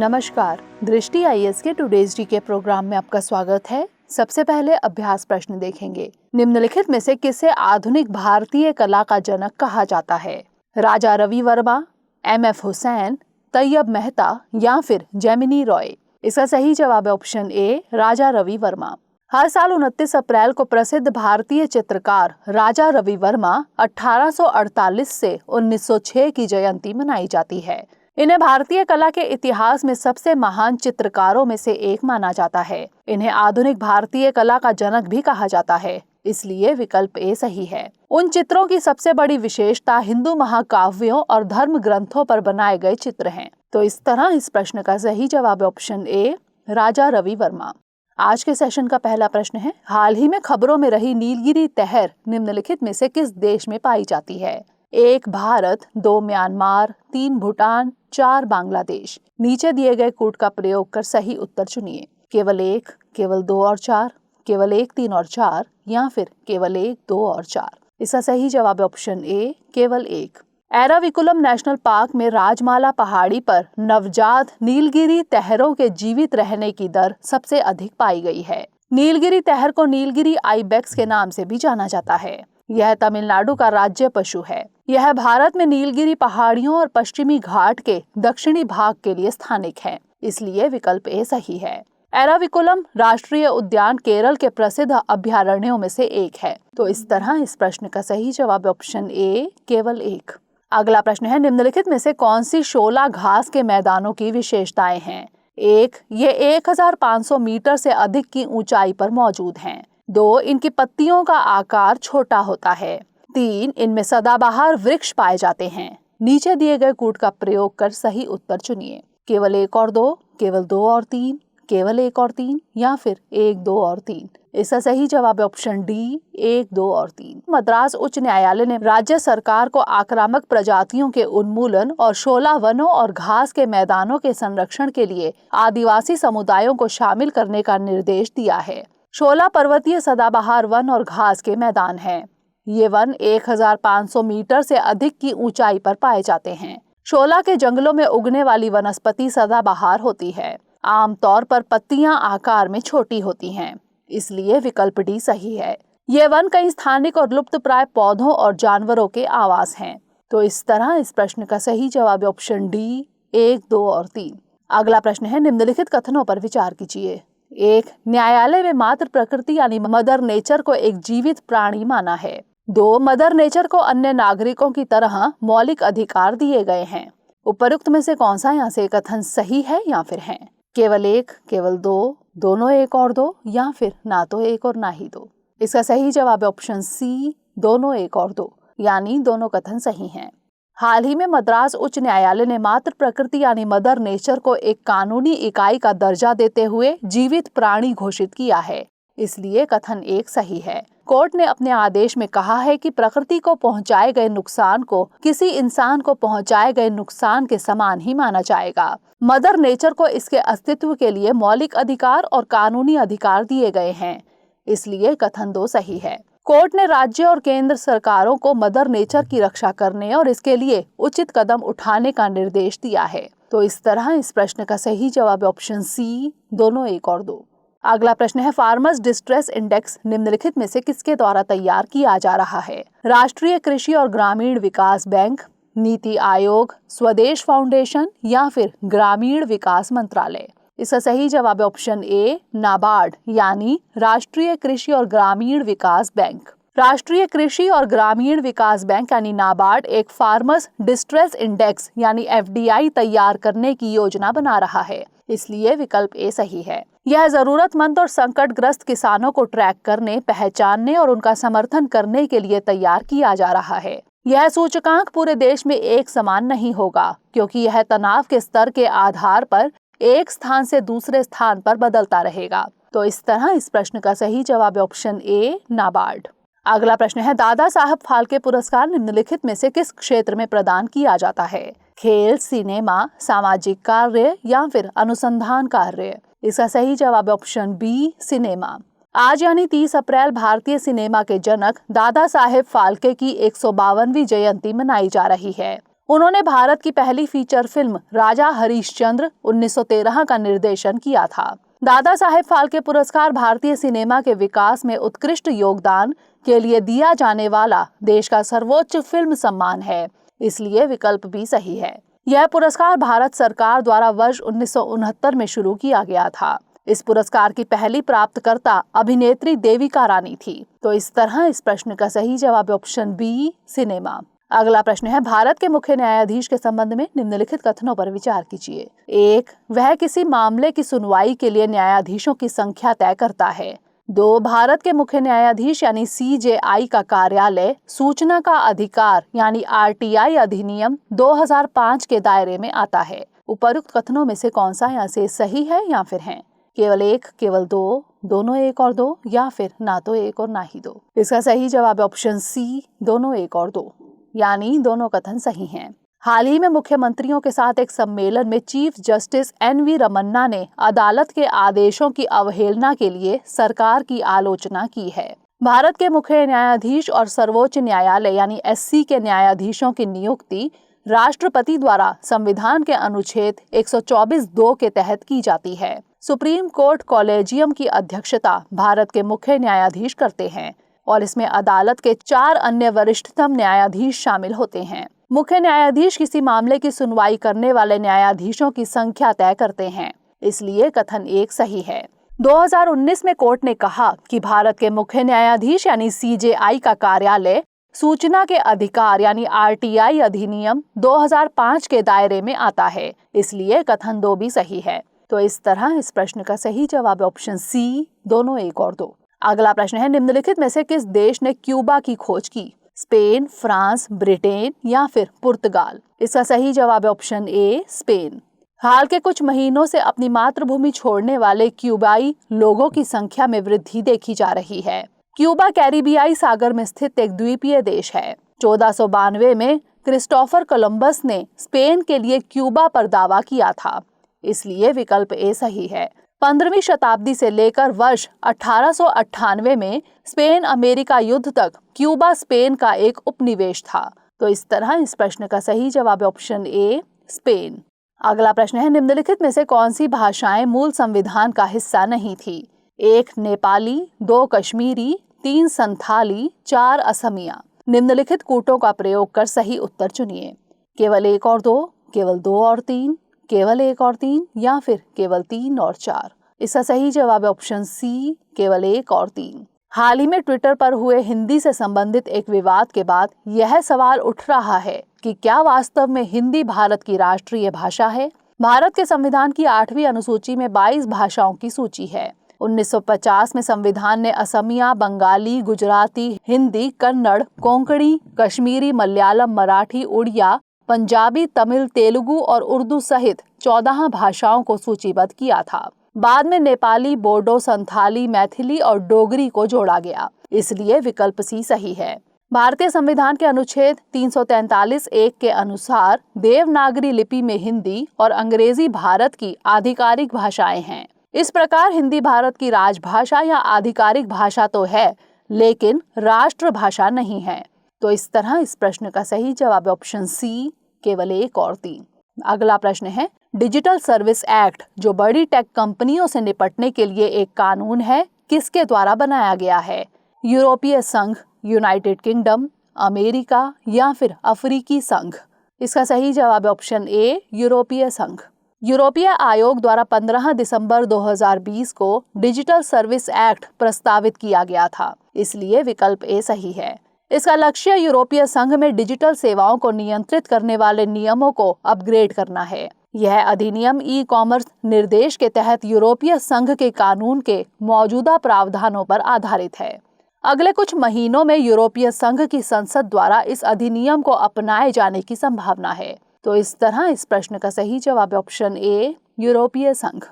नमस्कार, दृष्टि आईएएस के टुडेज डी के प्रोग्राम में आपका स्वागत है। सबसे पहले अभ्यास प्रश्न देखेंगे। निम्नलिखित में से किसे आधुनिक भारतीय कला का जनक कहा जाता है? राजा रवि वर्मा, एमएफ हुसैन, तैयब मेहता या फिर जेमिनी रॉय? इसका सही जवाब है ऑप्शन ए, राजा रवि वर्मा। हर साल 29 अप्रैल को प्रसिद्ध भारतीय चित्रकार राजा रवि वर्मा 1848 से 1906 की जयंती मनाई जाती है। इन्हें भारतीय कला के इतिहास में सबसे महान चित्रकारों में से एक माना जाता है। इन्हें आधुनिक भारतीय कला का जनक भी कहा जाता है, इसलिए विकल्प ए सही है। उन चित्रों की सबसे बड़ी विशेषता हिंदू महाकाव्यों और धर्म ग्रंथों पर बनाए गए चित्र हैं। तो इस तरह इस प्रश्न का सही जवाब है ऑप्शन ए, राजा रवि वर्मा। आज के सेशन का पहला प्रश्न है, हाल ही में खबरों में रही नीलगिरी तहर निम्नलिखित में से किस देश में पाई जाती है? 1 भारत, 2 म्यांमार, 3 भूटान, 4 बांग्लादेश। नीचे दिए गए कोड का प्रयोग कर सही उत्तर चुनिए। केवल 1, केवल 2 और 4, केवल 1, 3 और 4 या फिर केवल 1, 2 और 4? इसका सही जवाब है ऑप्शन ए, केवल 1। एराविकुलम नेशनल पार्क में राजमाला पहाड़ी पर नवजात नीलगिरी तहरों के जीवित रहने की दर सबसे अधिक पाई गई है। नीलगिरी तहर को नीलगिरी आइबेक्स के नाम से भी जाना जाता है। यह तमिलनाडु का राज्य पशु है। यह भारत में नीलगिरी पहाड़ियों और पश्चिमी घाट के दक्षिणी भाग के लिए स्थानिक है, इसलिए विकल्प ए सही है। एराविकुलम राष्ट्रीय उद्यान केरल के प्रसिद्ध अभयारण्यों में से एक है। तो इस तरह इस प्रश्न का सही जवाब ऑप्शन ए, केवल 1। अगला प्रश्न है, निम्नलिखित में से कौन सी शोला घास के मैदानों की विशेषताएं हैं? 1, ये 1500 मीटर से अधिक की ऊंचाई पर मौजूद हैं। 2, इनकी पत्तियों का आकार छोटा होता है। 3, इनमें सदाबहार वृक्ष पाए जाते हैं। नीचे दिए गए कोड का प्रयोग कर सही उत्तर चुनिए। केवल 1 और 2, केवल 2 और 3, केवल 1 और 3 या फिर 1, 2 और 3? इसका सही जवाब है ऑप्शन डी, 1, 2 और 3। मद्रास उच्च न्यायालय ने राज्य सरकार को आक्रामक प्रजातियों के उन्मूलन और शोला वनों और घास के मैदानों के संरक्षण के लिए आदिवासी समुदायों को शामिल करने का निर्देश दिया है। शोला पर्वतीय सदाबहार वन और घास के मैदान हैं। ये वन 1500 मीटर से अधिक की ऊंचाई पर पाए जाते हैं। शोला के जंगलों में उगने वाली वनस्पति सदाबहार होती है। आमतौर पर पत्तियां आकार में छोटी होती हैं, इसलिए विकल्प डी सही है। ये वन कई स्थानिक और लुप्तप्राय पौधों और जानवरों के आवास हैं। तो इस तरह इस प्रश्न का सही जवाब ऑप्शन डी, 1, 2 और 3। अगला प्रश्न है, निम्नलिखित कथनों पर विचार कीजिए। 1, न्यायालय में मात्र प्रकृति यानी मदर नेचर को एक जीवित प्राणी माना है। 2, मदर नेचर को अन्य नागरिकों की तरह मौलिक अधिकार दिए गए हैं। उपरोक्त में से कौन सा यहाँ से कथन सही है या फिर है? केवल 1, केवल 2, दोनों 1 और 2 या फिर ना तो 1 और ना ही 2? इसका सही जवाब है ऑप्शन सी, दोनों 1 और 2, यानी दोनों कथन सही हैं। हाल ही में मद्रास उच्च न्यायालय ने मात्र प्रकृति यानी मदर नेचर को एक कानूनी इकाई का दर्जा देते हुए जीवित प्राणी घोषित किया है, इसलिए कथन 1 सही है। कोर्ट ने अपने आदेश में कहा है कि प्रकृति को पहुंचाए गए नुकसान को किसी इंसान को पहुंचाए गए नुकसान के समान ही माना जाएगा। मदर नेचर को इसके अस्तित्व के लिए मौलिक अधिकार और कानूनी अधिकार दिए गए हैं, इसलिए कथन 2 सही है। कोर्ट ने राज्य और केंद्र सरकारों को मदर नेचर की रक्षा करने और इसके लिए उचित कदम उठाने का निर्देश दिया है। तो इस तरह इस प्रश्न का सही जवाब ऑप्शन सी, दोनों 1 और 2। अगला प्रश्न है, फार्मर्स डिस्ट्रेस इंडेक्स निम्नलिखित में से किसके द्वारा तैयार किया जा रहा है? राष्ट्रीय कृषि और ग्रामीण विकास बैंक, नीति आयोग, स्वदेश फाउंडेशन या फिर ग्रामीण विकास मंत्रालय? इसका सही जवाब है ऑप्शन ए, नाबार्ड यानी राष्ट्रीय कृषि और ग्रामीण विकास बैंक। राष्ट्रीय कृषि और ग्रामीण विकास बैंक यानी नाबार्ड एक फार्मर्स डिस्ट्रेस इंडेक्स यानी एफडीआई तैयार करने की योजना बना रहा है, इसलिए विकल्प ए सही है। यह जरूरतमंद और संकटग्रस्त किसानों को ट्रैक करने, पहचानने और उनका समर्थन करने के लिए तैयार किया जा रहा है। यह सूचकांक पूरे देश में एक समान नहीं होगा, क्योंकि यह तनाव के स्तर के आधार पर एक स्थान से दूसरे स्थान पर बदलता रहेगा। तो इस तरह इस प्रश्न का सही जवाब ऑप्शन ए, नाबार्ड। अगला प्रश्न है, दादा साहब फाल्के पुरस्कार निम्नलिखित में से किस क्षेत्र में प्रदान किया जाता है? खेल, सिनेमा, सामाजिक कार्य या फिर अनुसंधान कार्य? इसका सही जवाब ऑप्शन बी, सिनेमा। आज यानी 30 अप्रैल भारतीय सिनेमा के जनक दादा साहेब फाल्के की 152वीं जयंती मनाई जा रही है। उन्होंने भारत की पहली फीचर फिल्म राजा हरिश्चंद्र 1913 का निर्देशन किया था। दादा साहेब फाल्के पुरस्कार भारतीय सिनेमा के विकास में उत्कृष्ट योगदान के लिए दिया जाने वाला देश का सर्वोच्च फिल्म सम्मान है, इसलिए विकल्प भी सही है। यह पुरस्कार भारत सरकार द्वारा वर्ष 1969 में शुरू किया गया था। इस पुरस्कार की पहली प्राप्तकर्ता अभिनेत्री देविका रानी थी। तो इस तरह इस प्रश्न का सही जवाब ऑप्शन बी, सिनेमा। अगला प्रश्न है, भारत के मुख्य न्यायाधीश के संबंध में निम्नलिखित कथनों पर विचार कीजिए। 1. वह किसी मामले की सुनवाई के लिए न्यायाधीशों की संख्या तय करता है। 2. भारत के मुख्य न्यायाधीश यानी CJI का कार्यालय सूचना का अधिकार यानी RTI अधिनियम 2005 के दायरे में आता है। उपरोक्त कथनों में से कौन सा यहाँ से सही है या फिर है? केवल 1, केवल 2, दोनों 1 और 2, या फिर ना तो 1 और ना ही 2। इसका सही जवाब ऑप्शन सी, दोनों 1 और 2, यानी दोनों कथन सही हैं। हाल ही में मुख्यमंत्रियों के साथ एक सम्मेलन में चीफ जस्टिस NV रमन्ना ने अदालत के आदेशों की अवहेलना के लिए सरकार की आलोचना की है। भारत के मुख्य न्यायाधीश और सर्वोच्च न्यायालय यानी SC के न्यायाधीशों की नियुक्ति राष्ट्रपति द्वारा संविधान के अनुच्छेद 124(2) के तहत की जाती है। सुप्रीम कोर्ट कॉलेजियम की अध्यक्षता भारत के मुख्य न्यायाधीश करते हैं और इसमें अदालत के 4 अन्य वरिष्ठतम न्यायाधीश शामिल होते हैं। मुख्य न्यायाधीश किसी मामले की सुनवाई करने वाले न्यायाधीशों की संख्या तय करते हैं, इसलिए कथन 1 सही है। 2019 में कोर्ट ने कहा कि भारत के मुख्य न्यायाधीश यानी CJI का कार्यालय सूचना के अधिकार यानी RTI अधिनियम 2005 के दायरे में आता है, इसलिए कथन 2 भी सही है। तो इस तरह इस प्रश्न का सही जवाब ऑप्शन सी, दोनों 1 और 2। अगला प्रश्न है, निम्नलिखित में से किस देश ने क्यूबा की खोज की? स्पेन, फ्रांस, ब्रिटेन या फिर पुर्तगाल? इसका सही जवाब ऑप्शन ए, स्पेन। हाल के कुछ महीनों से अपनी मातृभूमि छोड़ने वाले क्यूबाई लोगों की संख्या में वृद्धि देखी जा रही है। क्यूबा कैरिबियाई सागर में स्थित एक द्वीपीय देश है। 1492 में क्रिस्टोफर कोलंबस ने स्पेन के लिए क्यूबा पर दावा किया था, इसलिए विकल्प ए सही है। 15वीं शताब्दी से लेकर वर्ष 1898 में स्पेन अमेरिका युद्ध तक क्यूबा स्पेन का एक उपनिवेश था। तो इस तरह इस प्रश्न का सही जवाब ऑप्शन ए, स्पेन। अगला प्रश्न है, निम्नलिखित में से कौन सी भाषाएं मूल संविधान का हिस्सा नहीं थी? 1 नेपाली, 2 कश्मीरी, 3 संथाली, 4 असमिया। निम्नलिखित कूटों का प्रयोग कर सही उत्तर चुनिए। केवल 1 और 2, केवल 2 और 3, केवल 1 और 3 या फिर केवल 3 और 4। इसका सही जवाब ऑप्शन सी, केवल 1 और 3। हाल ही में ट्विटर पर हुए हिंदी से संबंधित एक विवाद के बाद यह सवाल उठ रहा है कि क्या वास्तव में हिंदी भारत की राष्ट्रीय भाषा है? भारत के संविधान की 8वीं अनुसूची में 22 भाषाओं की सूची है। 1950 में संविधान ने असमिया, बंगाली, गुजराती, हिंदी, कन्नड़, कोंकणी, कश्मीरी, मलयालम, मराठी, उड़िया, पंजाबी, तमिल, तेलुगु और उर्दू सहित 14 भाषाओं को सूचीबद्ध किया था। बाद में नेपाली, बोडो, संथाली, मैथिली और डोगरी को जोड़ा गया, इसलिए विकल्प सी सही है। भारतीय संविधान के अनुच्छेद 343(1) के अनुसार देवनागरी लिपि में हिंदी और अंग्रेजी भारत की आधिकारिक भाषाएं हैं। इस प्रकार हिंदी भारत की राजभाषा या आधिकारिक भाषा तो है, लेकिन राष्ट्रभाषा नहीं है। तो इस तरह इस प्रश्न का सही जवाब ऑप्शन सी, केवल 1 और 3। अगला प्रश्न है, डिजिटल सर्विस एक्ट जो बड़ी टेक कंपनियों से निपटने के लिए एक कानून है, किसके द्वारा बनाया गया है? यूरोपीय संघ, यूनाइटेड किंगडम, अमेरिका या फिर अफ्रीकी संघ? इसका सही जवाब ऑप्शन ए, यूरोपीय संघ। यूरोपीय आयोग द्वारा 15 दिसंबर 2020 को डिजिटल सर्विस एक्ट प्रस्तावित किया गया था, इसलिए विकल्प ए सही है। इसका लक्ष्य यूरोपीय संघ में डिजिटल सेवाओं को नियंत्रित करने वाले नियमों को अपग्रेड करना है। यह अधिनियम ई-कॉमर्स निर्देश के तहत यूरोपीय संघ के कानून के मौजूदा प्रावधानों पर आधारित है। अगले कुछ महीनों में यूरोपीय संघ की संसद द्वारा इस अधिनियम को अपनाए जाने की संभावना है। तो इस तरह इस प्रश्न का सही जवाब ऑप्शन ए, यूरोपीय संघ।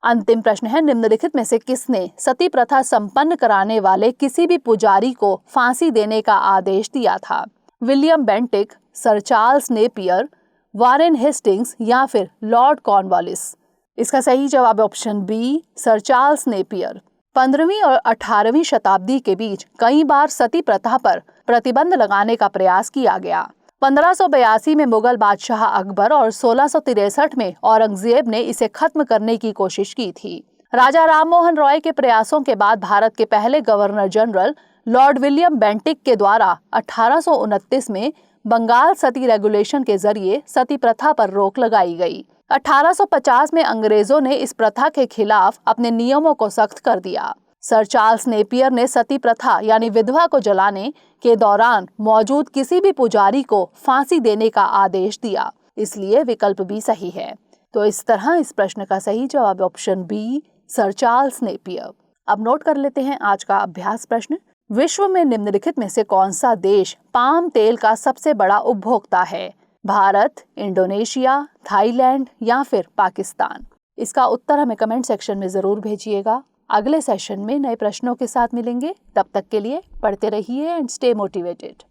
अंतिम प्रश्न है, निम्नलिखित में से किसने सती प्रथा संपन्न कराने वाले किसी भी पुजारी को फांसी देने का आदेश दिया था? William Bentinck, sir Charles Napier, Warren Hastings या फिर लॉर्ड कॉर्नवालिस? इसका सही जवाब option B, sir Charles Napier. 15वीं और 18वीं शताब्दी के बीच कई बार सती प्रथा पर प्रतिबंध लगाने का प्रयास किया गया। 1582 में मुगल बादशाह अकबर और 1663 में औरंगजेब ने इसे खत्म करने की कोशिश की थी। राजा राममोहन रॉय के प्रयासों के बाद भारत के पहले governor general Lord William Bentinck के द्वारा 1829 में बंगाल सती रेगुलेशन के जरिए सती प्रथा पर रोक लगाई गई। 1850 में अंग्रेजों ने इस प्रथा के खिलाफ अपने नियमों को सख्त कर दिया। सर चार्ल्स नेपियर ने सती प्रथा यानी विधवा को जलाने के दौरान मौजूद किसी भी पुजारी को फांसी देने का आदेश दिया, इसलिए विकल्प बी सही है। तो इस तरह इस प्रश्न का सही जवाब option B, sir Charles Napier. अब नोट कर लेते हैं आज का अभ्यास प्रश्न। विश्व में निम्नलिखित में से कौन सा देश पाम तेल का सबसे बड़ा उपभोक्ता है? भारत, इंडोनेशिया, थाईलैंड या फिर पाकिस्तान? इसका उत्तर हमें कमेंट सेक्शन में जरूर भेजिएगा। अगले सेशन में नए प्रश्नों के साथ मिलेंगे। तब तक के लिए पढ़ते रहिए एंड स्टे मोटिवेटेड।